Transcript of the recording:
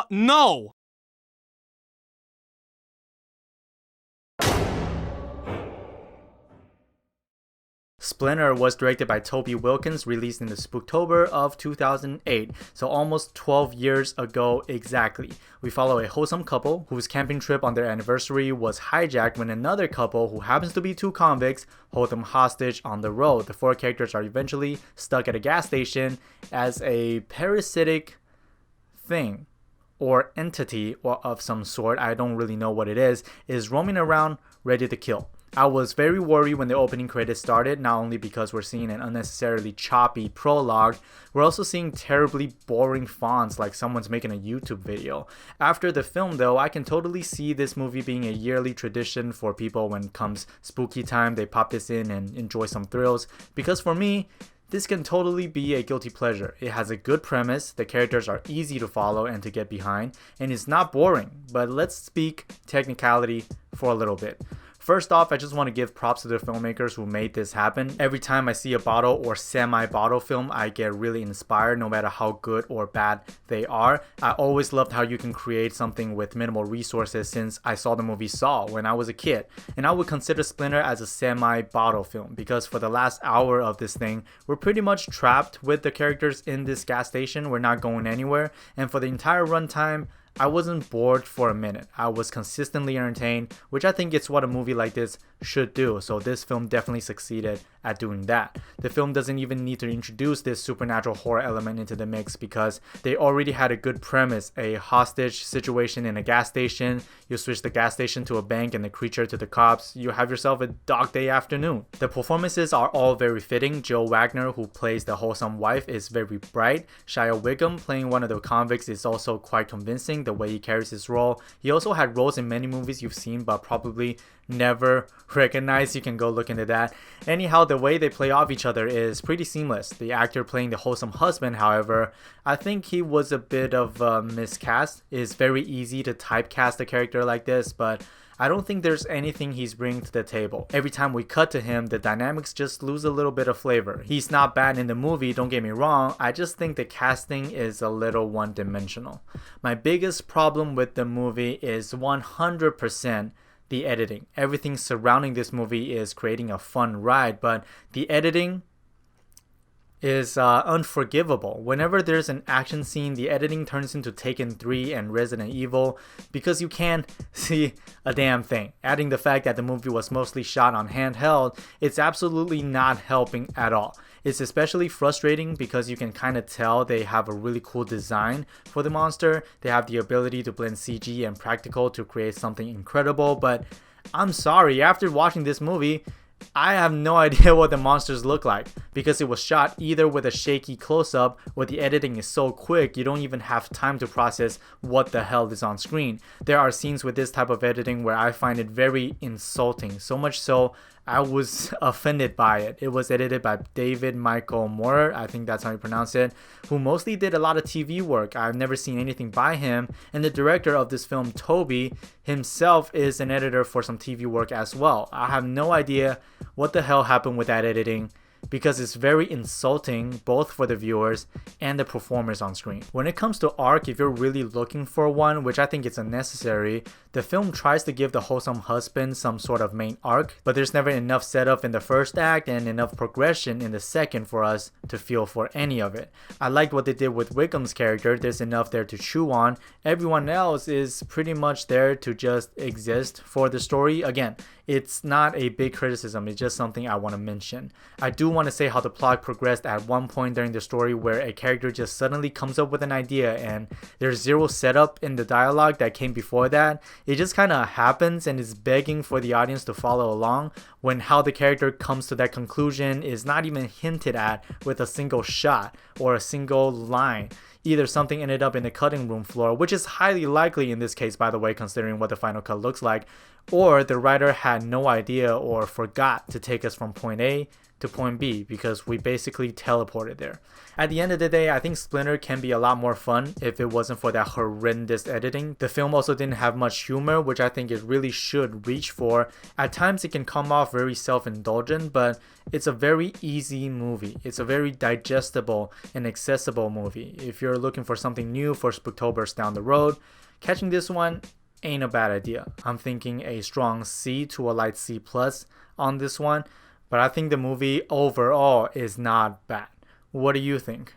No! Splinter was directed by Toby Wilkins, released in the Spooktober of 2008, so almost 12 years ago exactly. We follow a wholesome couple whose camping trip on their anniversary was hijacked when another couple, who happens to be two convicts, hold them hostage on the road. The four characters are eventually stuck at a gas station as a parasitic thing or entity or of some sort, I don't really know what it is roaming around ready to kill. I was very worried when the opening credits started, not only because we're seeing an unnecessarily choppy prologue, we're also seeing terribly boring fonts like someone's making a YouTube video. After the film though, I can totally see this movie being a yearly tradition for people. When it comes spooky time, they pop this in and enjoy some thrills, because for me, this can totally be a guilty pleasure. It has a good premise, the characters are easy to follow and to get behind, and it's not boring. But let's speak technicality for a little bit. First off, I just want to give props to the filmmakers who made this happen. Every time I see a bottle or semi-bottle film, I get really inspired, no matter how good or bad they are. I always loved how you can create something with minimal resources since I saw the movie Saw when I was a kid. And I would consider Splinter as a semi-bottle film because for the last hour of this thing, we're pretty much trapped with the characters in this gas station. We're not going anywhere. And for the entire runtime, I wasn't bored for a minute. I was consistently entertained, which I think is what a movie like this should do. So this film definitely succeeded at doing that. The film doesn't even need to introduce this supernatural horror element into the mix because they already had a good premise, a hostage situation in a gas station. You switch the gas station to a bank and the creature to the cops. You have yourself a dog day afternoon. The performances are all very fitting. Wagner, who plays the wholesome wife, is very bright. Shea Whigham, playing one of the convicts, is also quite convincing the way he carries his role. He also had roles in many movies you've seen but probably never recognized. You can go look into that. Anyhow, the way they play off each other is pretty seamless. The actor playing the wholesome husband, however, I think he was a bit of a miscast. It's very easy to typecast a character like this, but I don't think there's anything he's bringing to the table. Every time we cut to him, the dynamics just lose a little bit of flavor. He's not bad in the movie, don't get me wrong, I just think the casting is a little one-dimensional. My biggest problem with the movie is 100% the editing. Everything surrounding this movie is creating a fun ride, but the editing is unforgivable. Whenever there's an action scene, the editing turns into Taken 3 and Resident Evil because you can't see a damn thing. Adding the fact that the movie was mostly shot on handheld, it's absolutely not helping at all. It's especially frustrating because you can kind of tell they have a really cool design for the monster. They have the ability to blend CG and practical to create something incredible, but I'm sorry, after watching this movie, I have no idea what the monsters look like because it was shot either with a shaky close-up or the editing is so quick you don't even have time to process what the hell is on screen. There are scenes with this type of editing where I find it very insulting, so much so I was offended by it. It was edited by David Michael Moore, I think that's how you pronounce it, who mostly did a lot of TV work. I've never seen anything by him, and the director of this film, Toby, himself is an editor for some TV work as well. I have no idea what the hell happened with that editing because it's very insulting both for the viewers and the performers on screen. When it comes to arc, if you're really looking for one, which I think it's unnecessary, the film tries to give the wholesome husband some sort of main arc, but there's never enough setup in the first act and enough progression in the second for us to feel for any of it. I liked what they did with Whigham's character. There's enough there to chew on. Everyone else is pretty much there to just exist for the story. Again, it's not a big criticism, it's just something I want to mention. I do want to say how the plot progressed at one point during the story where a character just suddenly comes up with an idea and there's zero setup in the dialogue that came before that. It just kind of happens and is begging for the audience to follow along when how the character comes to that conclusion is not even hinted at with a single shot or a single line. Either something ended up in the cutting room floor, which is highly likely in this case by the way considering what the final cut looks like, or the writer had no idea or forgot to take us from point A to point B because we basically teleported there. At the end of the day, I think Splinter can be a lot more fun if it wasn't for that horrendous editing. The film also didn't have much humor, which I think it really should reach for. At times it can come off very self-indulgent, but it's a very easy movie. It's a very digestible and accessible movie. If you're looking for something new for Spooktobers down the road, catching this one ain't a bad idea. I'm thinking a strong C to a light C plus on this one, but I think the movie overall is not bad. What do you think?